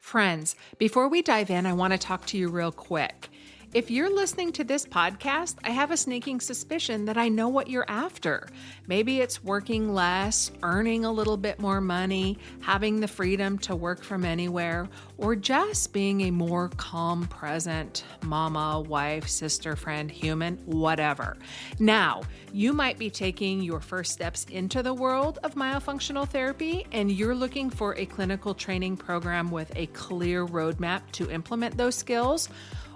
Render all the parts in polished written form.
Friends, before we dive in, I want to talk to you real quick. If you're listening to this podcast, I have a sneaking suspicion that I know what you're after. Maybe it's working less, earning a little bit more money, having the freedom to work from anywhere, or just being a more calm, present mama, wife, sister, friend, human, whatever. Now, you might be taking your first steps into the world of myofunctional therapy, and you're looking for a clinical training program with a clear roadmap to implement those skills.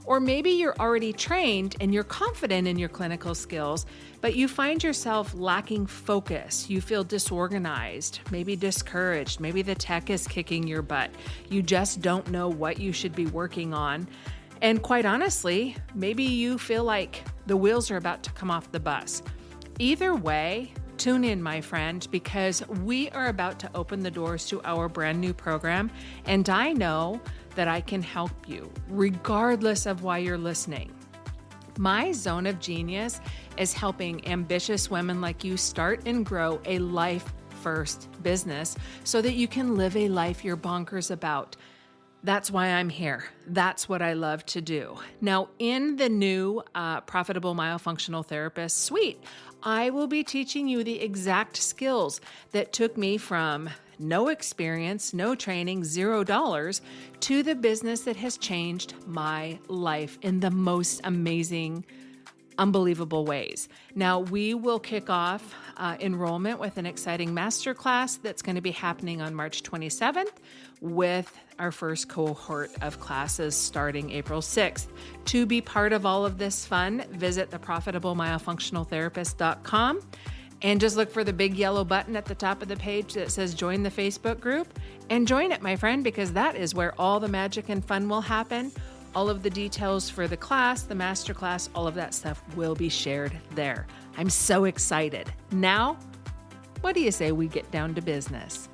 Or maybe you're already trained and you're confident in your clinical skills, but you find yourself lacking focus. You feel disorganized, maybe discouraged. Maybe the tech is kicking your butt. You just don't know what you should be working on. And quite honestly, maybe you feel like the wheels are about to come off the bus. Either way, tune in, my friend, because we are about to open the doors to our brand new program, and I know that I can help you regardless of why you're listening. My zone of genius is helping ambitious women like you start and grow a life-first business so that you can live a life you're bonkers about. That's why I'm here. That's what I love to do. Now, in the new Profitable Myofunctional Therapist Suite, I will be teaching you the exact skills that took me from no experience, no training, $0 to the business that has changed my life in the most amazing, unbelievable ways. Now, we will kick off enrollment with an exciting masterclass that's going to be happening on March 27th with our first cohort of classes starting April 6th. To be part of all of this fun, visit theprofitablemyofunctionaltherapist.com and just look for the big yellow button at the top of the page that says join the Facebook group, and join it, my friend, because that is where all the magic and fun will happen. All of the details for the class, the master class, all of that stuff will be shared there. I'm so excited. Now, what do you say we get down to business?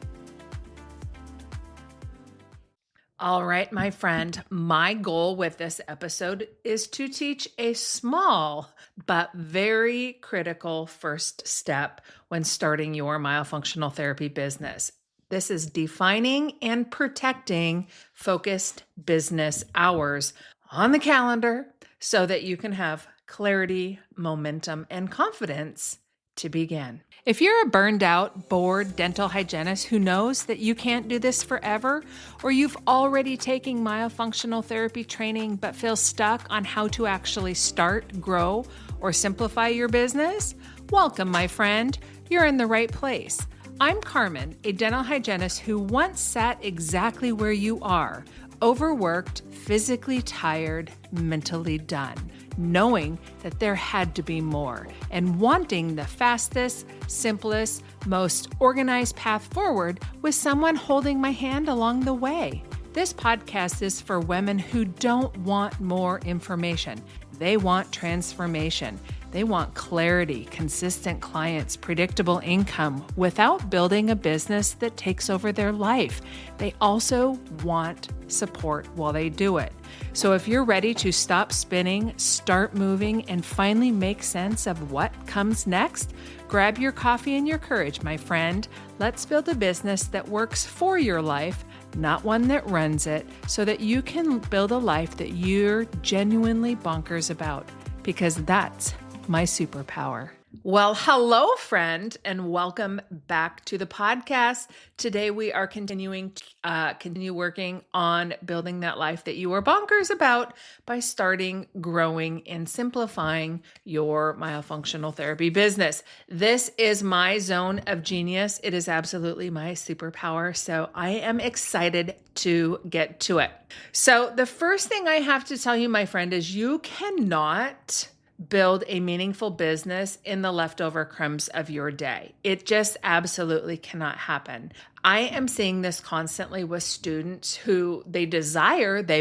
All right, my friend, my goal with this episode is to teach a small but very critical first step when starting your myofunctional therapy business. This is defining and protecting focused business hours on the calendar so that you can have clarity, momentum, and confidence to begin. If you're a burned out, bored dental hygienist who knows that you can't do this forever, or you've already taken myofunctional therapy training but feel stuck on how to actually start, grow, or simplify your business, welcome, my friend. You're in the right place. I'm Carmen, a dental hygienist who once sat exactly where you are, overworked, physically tired, mentally done, knowing that there had to be more, and wanting the fastest, simplest, most organized path forward with someone holding my hand along the way. This podcast is for women who don't want more information. They want transformation. They want clarity, consistent clients, predictable income without building a business that takes over their life. They also want support while they do it. So if you're ready to stop spinning, start moving, and finally make sense of what comes next, grab your coffee and your courage, my friend. Let's build a business that works for your life, not one that runs it, so that you can build a life that you're genuinely bonkers about, because that's my superpower. Well, hello, friend, and welcome back to the podcast. Today, we are continue working on building that life that you are bonkers about by starting, growing, and simplifying your myofunctional therapy business. This is my zone of genius. It is absolutely my superpower, so I am excited to get to it. So the first thing I have to tell you, my friend, is you cannot build a meaningful business in the leftover crumbs of your day. It just absolutely cannot happen. I am seeing this constantly with students who they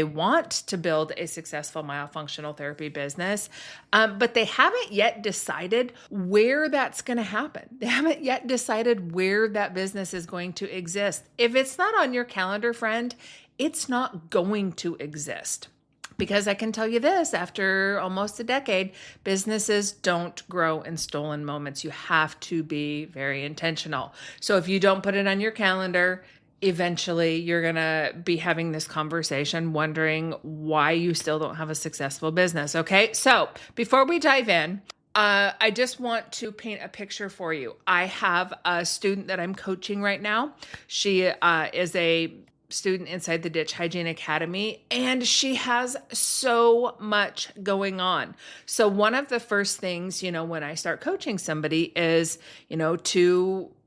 want to build a successful myofunctional therapy business, but they haven't yet decided where that's going to happen. They haven't yet decided where that business is going to exist. If it's not on your calendar, friend, it's not going to exist. Because I can tell you this, after almost a decade, businesses don't grow in stolen moments. You have to be very intentional. So if you don't put it on your calendar, eventually you're going to be having this conversation wondering why you still don't have a successful business. Okay. So before we dive in, I just want to paint a picture for you. I have a student that I'm coaching right now. She is a student inside the Ditch Hygiene Academy, and she has so much going on. So one of the first things, when I start coaching somebody is,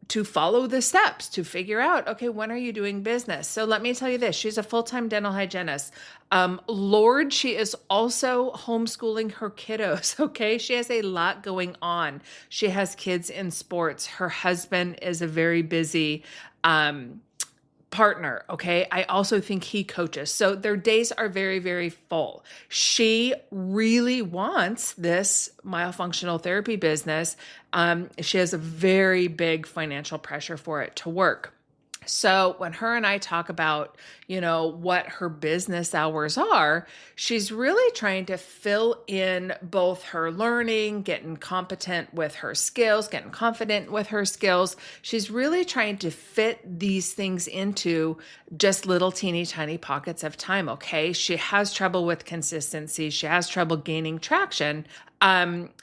to follow the steps to figure out, okay, when are you doing business? So let me tell you this, she's a full-time dental hygienist. Lord, she is also homeschooling her kiddos. Okay. She has a lot going on. She has kids in sports. Her husband is a very busy, partner. Okay. I also think he coaches. So their days are very, very full. She really wants this myofunctional therapy business. She has a very big financial pressure for it to work. So when her and I talk about, what her business hours are, she's really trying to fill in both her learning, getting competent with her skills, getting confident with her skills. She's really trying to fit these things into just little teeny tiny pockets of time. Okay. She has trouble with consistency. She has trouble gaining traction.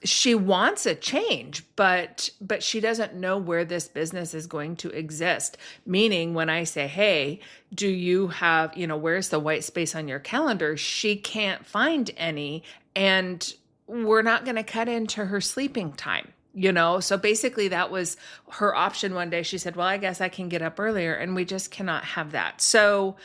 She wants a change, but she doesn't know where this business is going to exist. Meaning when I say, hey, do you have, where's the white space on your calendar? She can't find any, and we're not going to cut into her sleeping time. So basically that was her option one day. She said, well, I guess I can get up earlier, and we just cannot have that. So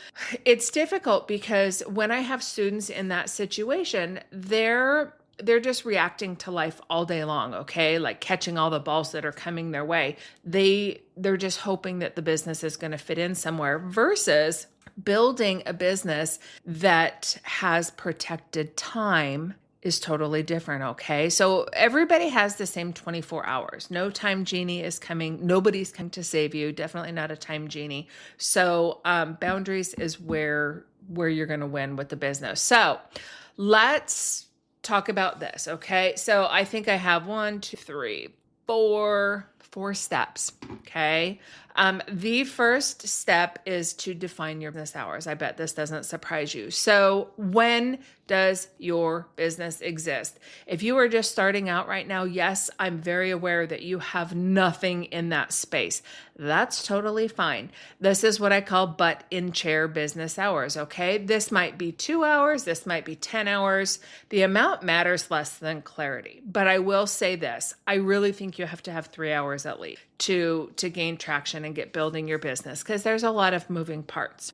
it's difficult because when I have students in that situation, they're just reacting to life all day long. Okay. Like catching all the balls that are coming their way. They're just hoping that the business is going to fit in somewhere versus building a business that has protected time is totally different. Okay. So everybody has the same 24 hours. No time genie is coming. Nobody's come to save you. Definitely not a time genie. So, boundaries is where you're going to win with the business. So let's talk about this. Okay. So I think I have 4 steps. Okay. The first step is to define your business hours. I bet this doesn't surprise you. So when does your business exist? If you are just starting out right now, yes, I'm very aware that you have nothing in that space. That's totally fine. This is what I call butt in chair business hours. Okay. This might be 2 hours. This might be 10 hours. The amount matters less than clarity. But I will say this, I really think you have to have 3 hours at least to gain traction and get building your business, because there's a lot of moving parts.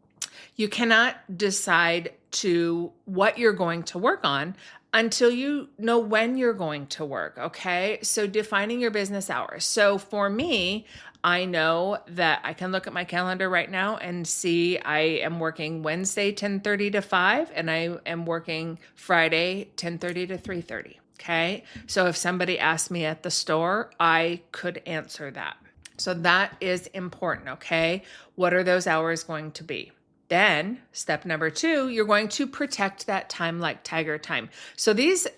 You cannot decide to what you're going to work on until you know when you're going to work. Okay. So defining your business hours. So for me, I know that I can look at my calendar right now and see I am working Wednesday, 10:30 to 5, and I am working Friday, 10:30 to 3:30. Okay. So if somebody asked me at the store, I could answer that. So that is important. Okay. What are those hours going to be? Then step number 2, you're going to protect that time like tiger time. So this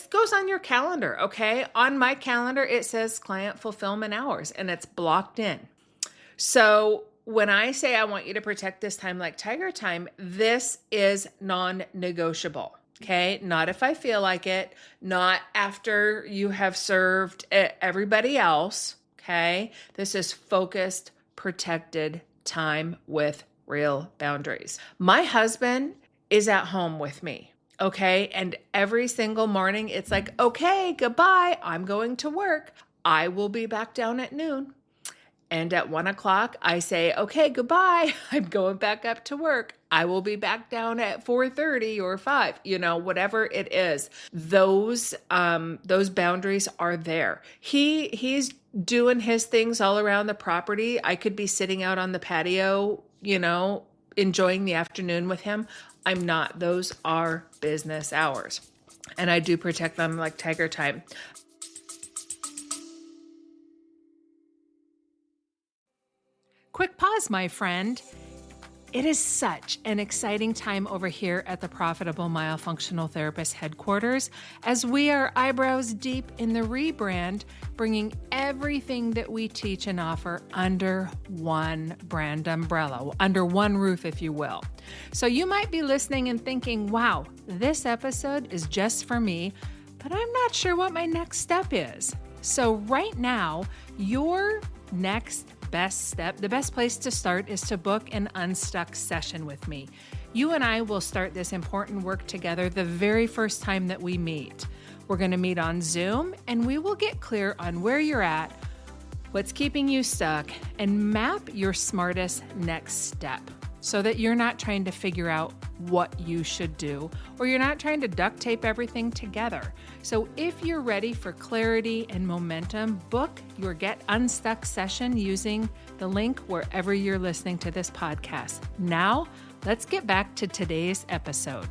goes on your calendar. Okay. On my calendar, it says client fulfillment hours, and it's blocked in. So when I say I want you to protect this time like tiger time, this is non-negotiable. Okay. Not if I feel like it, not after you have served everybody else. Okay. This is focused, protected time with real boundaries. My husband is at home with me. Okay. And every single morning it's like, okay, goodbye. I'm going to work. I will be back down at noon. And at 1:00, I say, okay, goodbye. I'm going back up to work. I will be back down at 4:30 or 5, whatever it is. Those boundaries are there. He's doing his things all around the property. I could be sitting out on the patio, enjoying the afternoon with him. I'm not. Those are business hours. And I do protect them like tiger time. Quick pause, my friend. It is such an exciting time over here at the Profitable Myofunctional Therapist headquarters as we are eyebrows deep in the rebrand, bringing everything that we teach and offer under one brand umbrella, under one roof, if you will. So you might be listening and thinking, wow, this episode is just for me, but I'm not sure what my next step is. So right now, your next best step, the best place to start is to book an Unstuck session with me. You and I will start this important work together the very first time that we meet. We're going to meet on Zoom and we will get clear on where you're at, what's keeping you stuck, and map your smartest next step so that you're not trying to figure out what you should do, or you're not trying to duct tape everything together. So if you're ready for clarity and momentum, book your Get Unstuck session using the link wherever you're listening to this podcast. Now, let's get back to today's episode.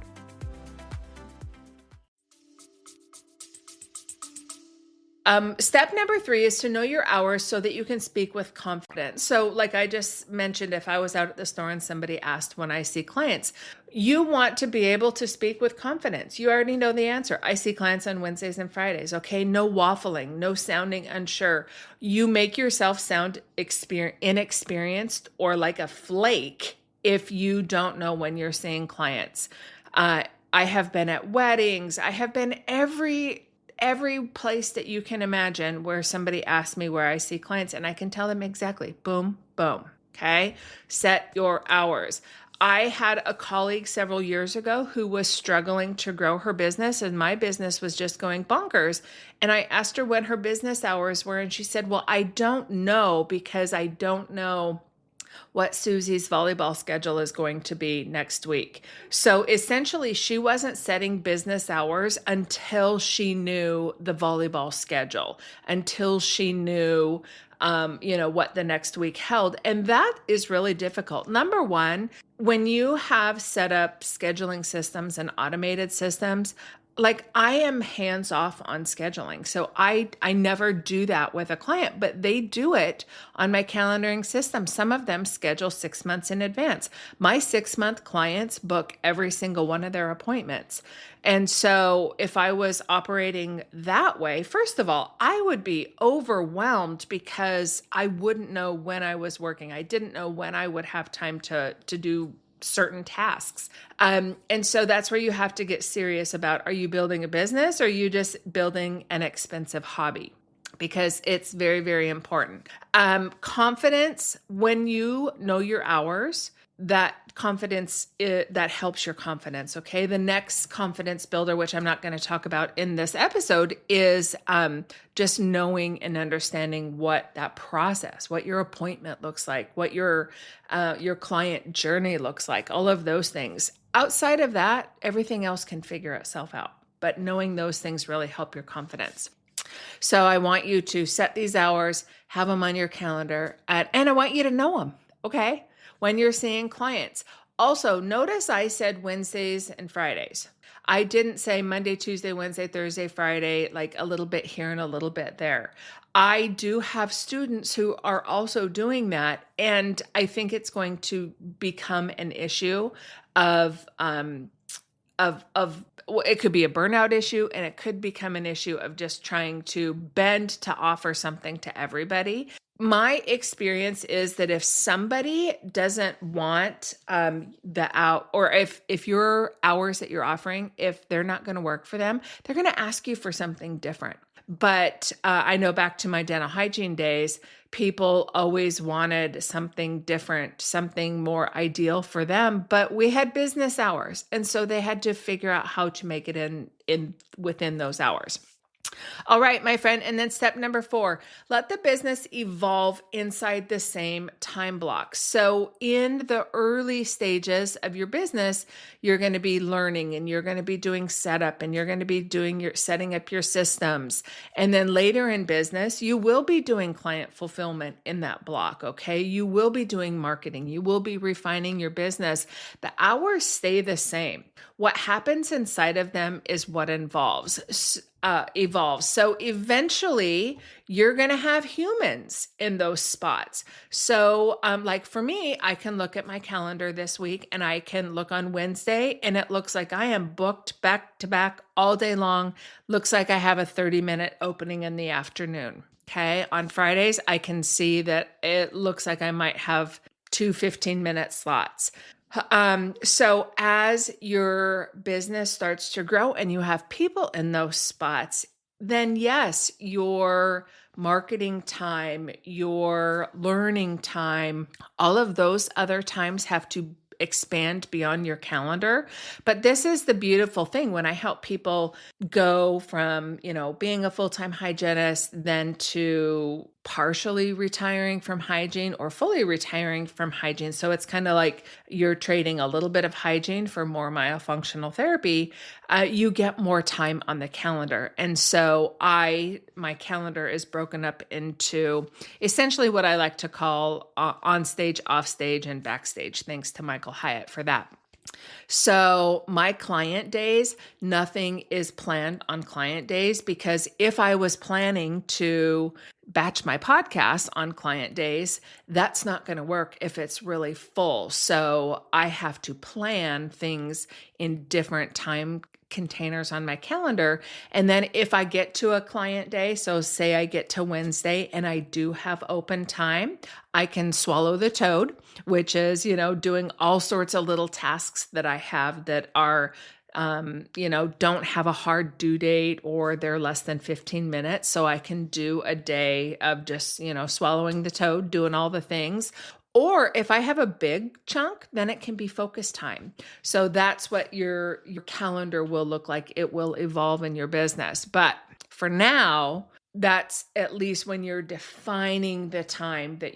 Step number 3 is to know your hours so that you can speak with confidence. So like I just mentioned, if I was out at the store and somebody asked when I see clients, you want to be able to speak with confidence. You already know the answer. I see clients on Wednesdays and Fridays. Okay, no waffling, no sounding unsure. You make yourself sound inexperienced or like a flake if you don't know when you're seeing clients. I have been at weddings. I have been every place that you can imagine where somebody asks me where I see clients, and I can tell them exactly, boom, boom. Okay. Set your hours. I had a colleague several years ago who was struggling to grow her business, and my business was just going bonkers. And I asked her when her business hours were, and she said, well, I don't know because I don't know what Susie's volleyball schedule is going to be next week. So essentially, she wasn't setting business hours until she knew the volleyball schedule, until she knew, what the next week held. And that is really difficult. Number one, when you have set up scheduling systems and automated systems, like I am hands off on scheduling. So I never do that with a client, but they do it on my calendaring system. Some of them schedule 6 months in advance. My 6-month clients book every single one of their appointments. And so if I was operating that way, first of all, I would be overwhelmed because I wouldn't know when I was working. I didn't know when I would have time to do certain tasks. And so that's where you have to get serious about, are you building a business or are you just building an expensive hobby? Because it's very, very important. Confidence, when you know your hours, that confidence, that helps your confidence. Okay. The next confidence builder, which I'm not going to talk about in this episode, is just knowing and understanding what that process, what your appointment looks like, what your client journey looks like, all of those things. Outside of that, everything else can figure itself out. But knowing those things really help your confidence. So I want you to set these hours, have them on your calendar, and I want you to know them. Okay. When you're seeing clients. Also, notice I said Wednesdays and Fridays. I didn't say Monday, Tuesday, Wednesday, Thursday, Friday, like a little bit here and a little bit there. I do have students who are also doing that. And I think it's going to become an issue of it could be a burnout issue, and it could become an issue of just trying to bend to offer something to everybody. My experience is that if somebody doesn't want the out, or if your hours that you're offering, if they're not going to work for them, they're going to ask you for something different. But I know back to my dental hygiene days, people always wanted something different, something more ideal for them. But we had business hours, and so they had to figure out how to make it in within those hours. All right, my friend. And then step number 4, let the business evolve inside the same time block. So in the early stages of your business, you're going to be learning, and you're going to be doing setup, and you're going to be doing setting up your systems. And then later in business, you will be doing client fulfillment in that block. Okay. You will be doing marketing. You will be refining your business. The hours stay the same. What happens inside of them is what involves. evolves. So eventually you're going to have humans in those spots. So like for me, I can look at my calendar this week and I can look on Wednesday and it looks like I am booked back to back all day long. Looks like I have a 30-minute opening in the afternoon. Okay. On Fridays, I can see that it looks like I might have 2 15-minute slots. So as your business starts to grow and you have people in those spots, then yes, your marketing time, your learning time, all of those other times have to expand beyond your calendar. But this is the beautiful thing when I help people go from, being a full-time hygienist, then to partially retiring from hygiene or fully retiring from hygiene. So it's kind of like you're trading a little bit of hygiene for more myofunctional therapy. You get more time on the calendar. And so my calendar is broken up into essentially what I like to call on stage, off stage, and backstage. Thanks to Michael Hyatt for that. So my client days, nothing is planned on client days, because if I was planning to batch my podcasts on client days, that's not going to work if it's really full. So I have to plan things in different time containers on my calendar. And then if I get to a client day, so say I get to Wednesday and I do have open time, I can swallow the toad, which is, doing all sorts of little tasks that I have that are, don't have a hard due date or they're less than 15 minutes. So I can do a day of just, swallowing the toad, doing all the things. Or if I have a big chunk, then it can be focus time. So that's what your calendar will look like. It will evolve in your business. But for now, that's at least when you're defining the time that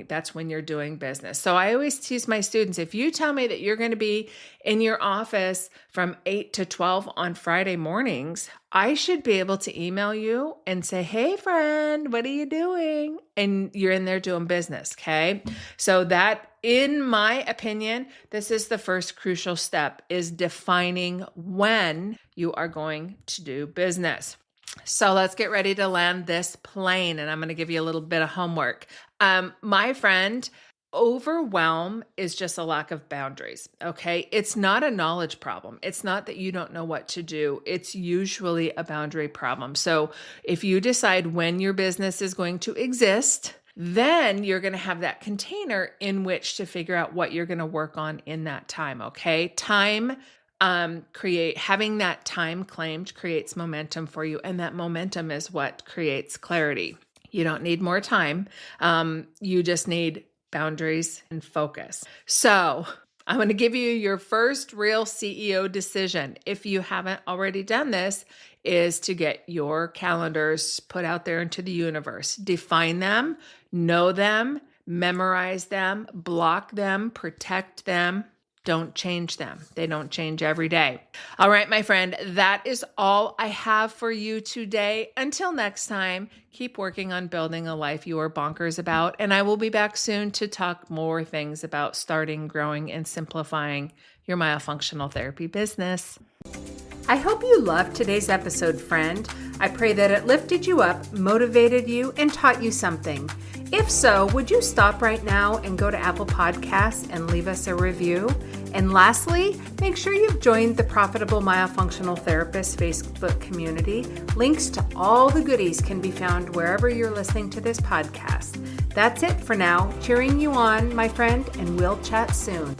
that's when you're doing business. So I always tease my students, if you tell me that you're going to be in your office from 8 to 12 on Friday mornings, I should be able to email you and say, hey friend, what are you doing? And you're in there doing business. Okay. So that, in my opinion, this is the first crucial step, is defining when you are going to do business. So let's get ready to land this plane, and I'm going to give you a little bit of homework. My friend, overwhelm is just a lack of boundaries, okay? It's not a knowledge problem. It's not that you don't know what to do. It's usually a boundary problem. So if you decide when your business is going to exist, then you're going to have that container in which to figure out what you're going to work on in that time, okay? Having that time claimed creates momentum for you. And that momentum is what creates clarity. You don't need more time. You just need boundaries and focus. So I'm going to give you your first real CEO decision, if you haven't already done this, is to get your calendars put out there into the universe. Define them, know them, memorize them, block them, protect them. Don't change them. They don't change every day. All right, my friend, that is all I have for you today. Until next time, keep working on building a life you are bonkers about. And I will be back soon to talk more things about starting, growing, and simplifying your myofunctional therapy business. I hope you loved today's episode, friend. I pray that it lifted you up, motivated you, and taught you something. If so, would you stop right now and go to Apple Podcasts and leave us a review? And lastly, make sure you've joined the Profitable Myofunctional Therapist Facebook community. Links to all the goodies can be found wherever you're listening to this podcast. That's it for now. Cheering you on, my friend, and we'll chat soon.